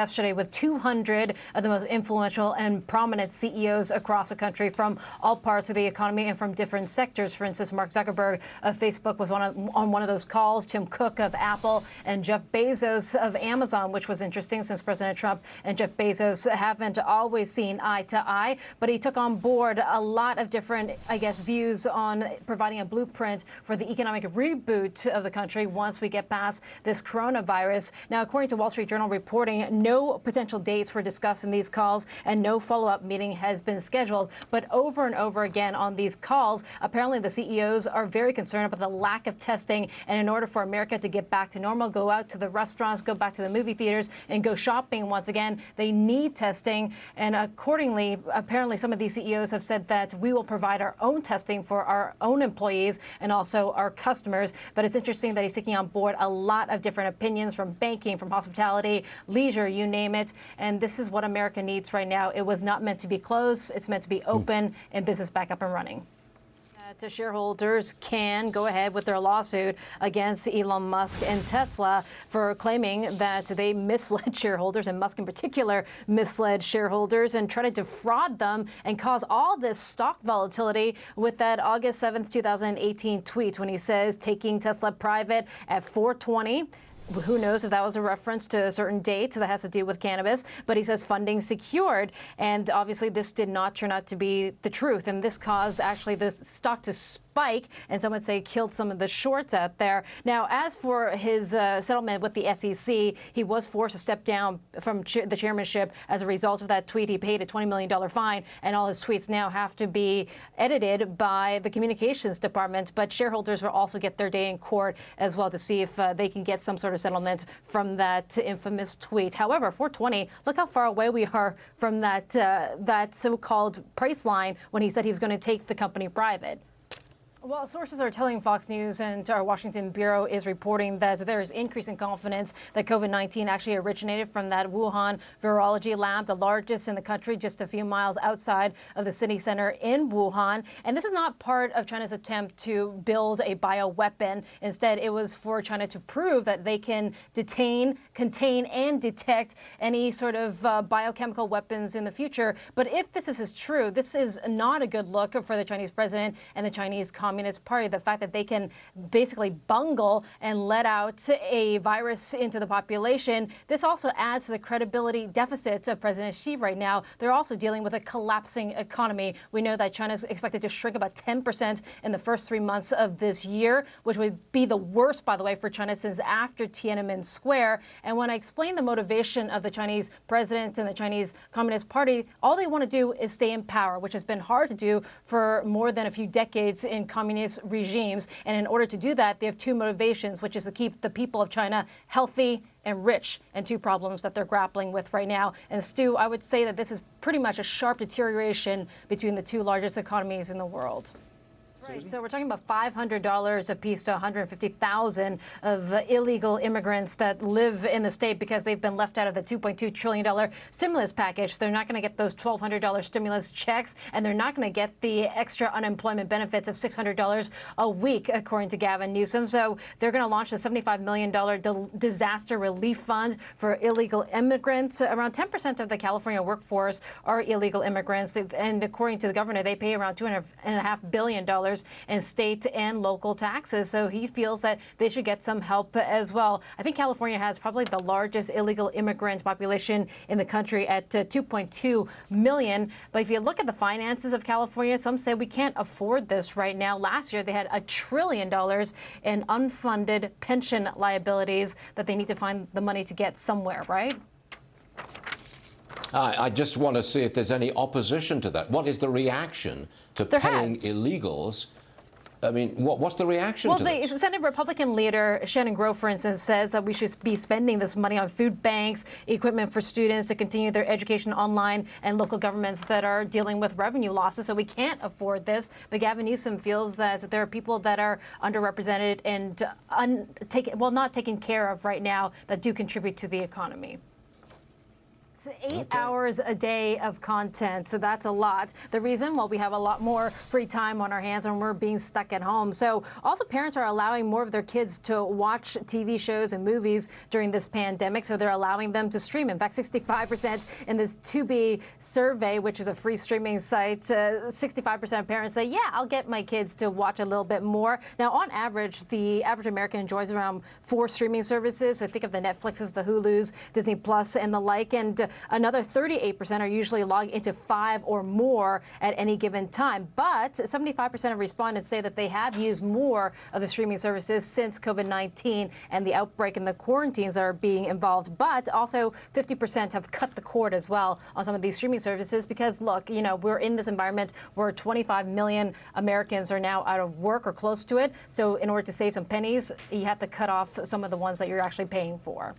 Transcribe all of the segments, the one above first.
Yesterday with 200 of the most influential and prominent CEOs across the country from all parts of the economy and from different sectors. For instance, Mark Zuckerberg of Facebook was on one of those calls, Tim Cook of Apple, and Jeff Bezos of Amazon, which was interesting since President Trump and Jeff Bezos haven't always seen eye to eye. But he took on board a lot of different, views on providing a blueprint for the economic reboot of the country once we get past this coronavirus. Now, according to Wall Street Journal reporting, no potential dates were discussed in these calls and no follow-up meeting has been scheduled. But over and over again on these calls, apparently the CEOs are very concerned about the lack of testing. And in order for America to get back to normal, go out to the restaurants, go back to the movie theaters and go shopping once again, they need testing. And accordingly, apparently some of these CEOs have said that we will provide our own testing for our own employees and also our customers. But it's interesting that he's taking on board a lot of different opinions from banking, from hospitality, leisure, you name it. And this is what America needs right now. It was not meant to be closed. It's meant to be open and business back up and running. The shareholders can go ahead with their lawsuit against Elon Musk and Tesla for claiming that they misled shareholders, and Musk in particular misled shareholders and tried to defraud them and cause all this stock volatility with that August 7th, 2018 tweet when he says taking Tesla private at 420. Who knows if that was a reference to a certain date that has to do with cannabis, but he says funding secured. And obviously this did not turn out to be the truth. And this caused actually the stock to spike, and some would say killed some of the shorts out there. Now, as for his settlement with the SEC, he was forced to step down from the chairmanship as a result of that tweet. He paid a $20 million fine, and all his tweets now have to be edited by the communications department. But shareholders will also get their day in court as well to see if they can get some sort of settlement from that infamous tweet. However, 420, look how far away we are from that so-called price line when he said he was going to take the company private. Well, sources are telling Fox News, and our Washington bureau is reporting that there is increasing confidence that COVID-19 actually originated from that Wuhan virology lab, the largest in the country, just a few miles outside of the city center in Wuhan. And this is not part of China's attempt to build a bioweapon. Instead, it was for China to prove that they can detain, contain, and detect any sort of biochemical weapons in the future. But if this is true, this is not a good look for the Chinese president and the Chinese Communist Party. The fact that they can basically bungle and let out a virus into the population, this also adds to the credibility deficits of President Xi right now. They're also dealing with a collapsing economy. We know that China is expected to shrink about 10% in the first 3 months of this year, which would be the worst, by the way, for China since after Tiananmen Square. And when I explain the motivation of the Chinese president and the Chinese Communist Party, all they want to do is stay in power, which has been hard to do for more than a few decades in communist regimes. And in order to do that, they have two motivations, which is to keep the people of China healthy and rich, and two problems that they're grappling with right now. And Stu, I would say that this is pretty much a sharp deterioration between the two largest economies in the world. Right, so we're talking about $500 a piece to $150,000 of illegal immigrants that live in the state because they've been left out of the $2.2 trillion stimulus package. They're not going to get those $1,200 stimulus checks, and they're not going to get the extra unemployment benefits of $600 a week, according to Gavin Newsom. So they're going to launch the $75 million disaster relief fund for illegal immigrants. Around 10% of the California workforce are illegal immigrants, and according to the governor, they pay around $2.5 billion in state and local taxes. So he feels that they should get some help as well. I think California has probably the largest illegal immigrant population in the country at 2.2 million. But if you look at the finances of California, some say we can't afford this right now. Last year, they had $1 trillion in unfunded pension liabilities that they need to find the money to get somewhere, right? I just want to see if there's any opposition to that. What is the reaction to paying illegals? I mean, what's the reaction to this? Well, the Senate Republican leader, Shannon Grove, for instance, says that we should be spending this money on food banks, equipment for students to continue their education online, and local governments that are dealing with revenue losses. So we can't afford this. But Gavin Newsom feels that there are people that are underrepresented and not taken care of right now that do contribute to the economy. It's 8 hours a day of content, so that's a lot. The reason, well, we have a lot more free time on our hands and we're being stuck at home. So also parents are allowing more of their kids to watch TV shows and movies during this pandemic, so they're allowing them to stream. In fact, 65% in this Tubi survey, which is a free streaming site, 65% of parents say, yeah, I'll get my kids to watch a little bit more. Now, on average, the average American enjoys around 4 streaming services. So think of the Netflixes, the Hulus, Disney Plus, and the like. And another 38% are usually logged into 5 or more at any given time. But 75% of respondents say that they have used more of the streaming services since COVID-19 and the outbreak and the quarantines that are being involved. But also 50% have cut the cord as well on some of these streaming services because, look, you know, we're in this environment where 25 million Americans are now out of work or close to it. So in order to save some pennies, you have to cut off some of the ones that you're actually paying for.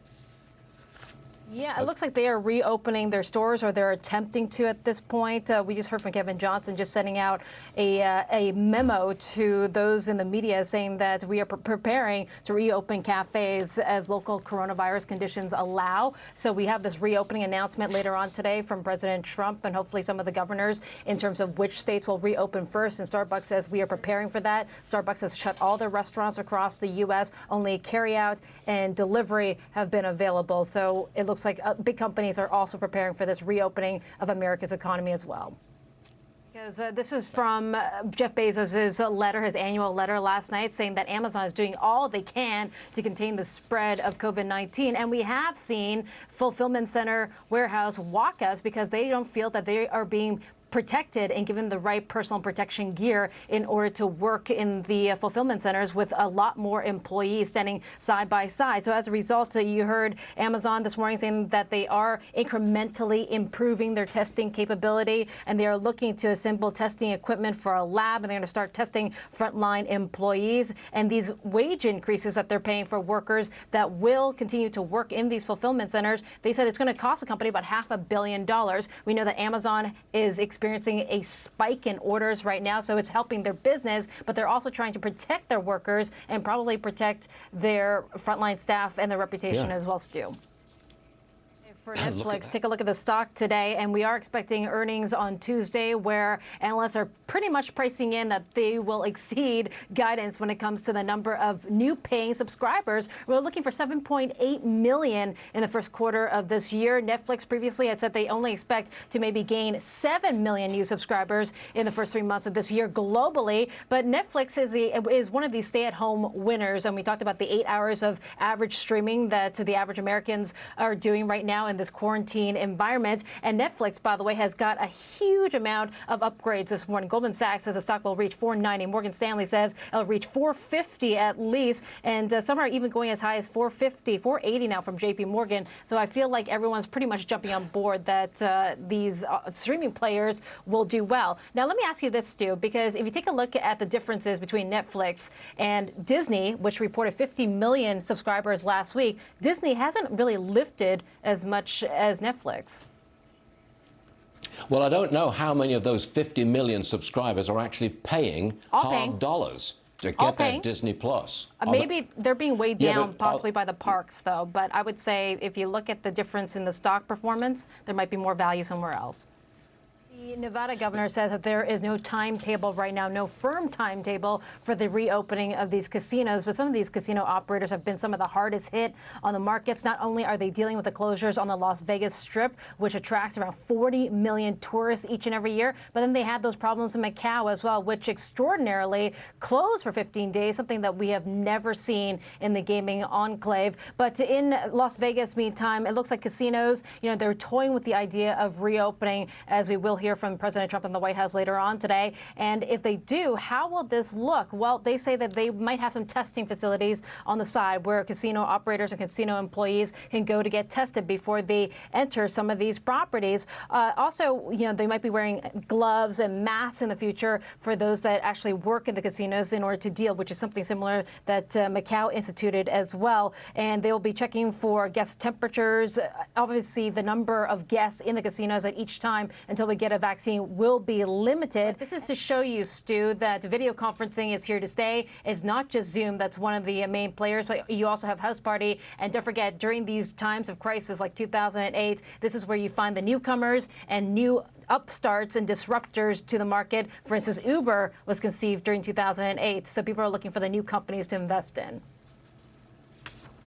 Yeah, it looks like they are reopening their stores, or they're attempting to at this point. We just heard from Kevin Johnson just sending out a memo to those in the media saying that we are preparing to reopen cafes as local coronavirus conditions allow. So we have this reopening announcement later on today from President Trump and hopefully some of the governors in terms of which states will reopen first. And Starbucks says we are preparing for that. Starbucks has shut all their restaurants across the U.S. Only carryout and delivery have been available. So it looks like big companies are also preparing for this reopening of America's economy as well. Because this is from Jeff Bezos' letter, his annual letter last night, saying that Amazon is doing all they can to contain the spread of COVID-19. And we have seen fulfillment center warehouse walkouts because they don't feel that they are being protected and given the right personal protection gear in order to work in the fulfillment centers with a lot more employees standing side by side. So as a result, you heard Amazon this morning saying that they are incrementally improving their testing capability, and they are looking to assemble testing equipment for a lab, and they're going to start testing frontline employees. And these wage increases that they're paying for workers that will continue to work in these fulfillment centers, they said it's going to cost the company about $500 million. We know that Amazon is experiencing a spike in orders right now, so it's helping their business, but they're also trying to protect their workers and probably protect their frontline staff and their reputation as well, Stu. For Netflix, take a look at the stock today, and we are expecting earnings on Tuesday where analysts are pretty much pricing in that they will exceed guidance when it comes to the number of new paying subscribers. We're looking for 7.8 million in the first quarter of this year. Netflix previously had said they only expect to maybe gain 7 million new subscribers in the first 3 months of this year globally. But Netflix is one of these stay-at-home winners, and we talked about the 8 hours of average streaming that the average Americans are doing right now in this quarantine environment. And Netflix, by the way, has got a huge amount of upgrades this morning. Goldman Sachs says the stock will reach $490. Morgan Stanley says it'll reach $450 at least. And some are even going as high as $450, $480 now from JP Morgan. So I feel like everyone's pretty much jumping on board that these streaming players will do well. Now, let me ask you this, Stu, because if you take a look at the differences between Netflix and Disney, which reported 50 million subscribers last week, Disney hasn't really lifted as much as Netflix. Well, I don't know how many of those 50 million subscribers are actually paying hard dollars to get that Disney Plus. Maybe they're being weighed down possibly by the parks, though. But I would say if you look at the difference in the stock performance, there might be more value somewhere else. The Nevada governor says that there is no timetable right now, no firm timetable for the reopening of these casinos. But some of these casino operators have been some of the hardest hit on the markets. Not only are they dealing with the closures on the Las Vegas Strip, which attracts around 40 million tourists each and every year, but then they had those problems in Macau as well, which extraordinarily closed for 15 days, something that we have never seen in the gaming enclave. But in Las Vegas, meantime, it looks like casinos, they're toying with the idea of reopening, as we will hear from President Trump in the White House later on today. And if they do, how will this look? Well, they say that they might have some testing facilities on the side where casino operators and casino employees can go to get tested before they enter some of these properties. Also, they might be wearing gloves and masks in the future for those that actually work in the casinos in order to deal, which is something similar that Macau instituted as well. And they will be checking for guest temperatures, obviously the number of guests in the casinos at each time until we get get a vaccine will be limited. This is to show you, Stu, that video conferencing is here to stay. It's not just Zoom that's one of the main players, but you also have House Party. And don't forget, during these times of crisis like 2008, this is where you find the newcomers and new upstarts and disruptors to the market. For instance, Uber was conceived during 2008, so people are looking for the new companies to invest in.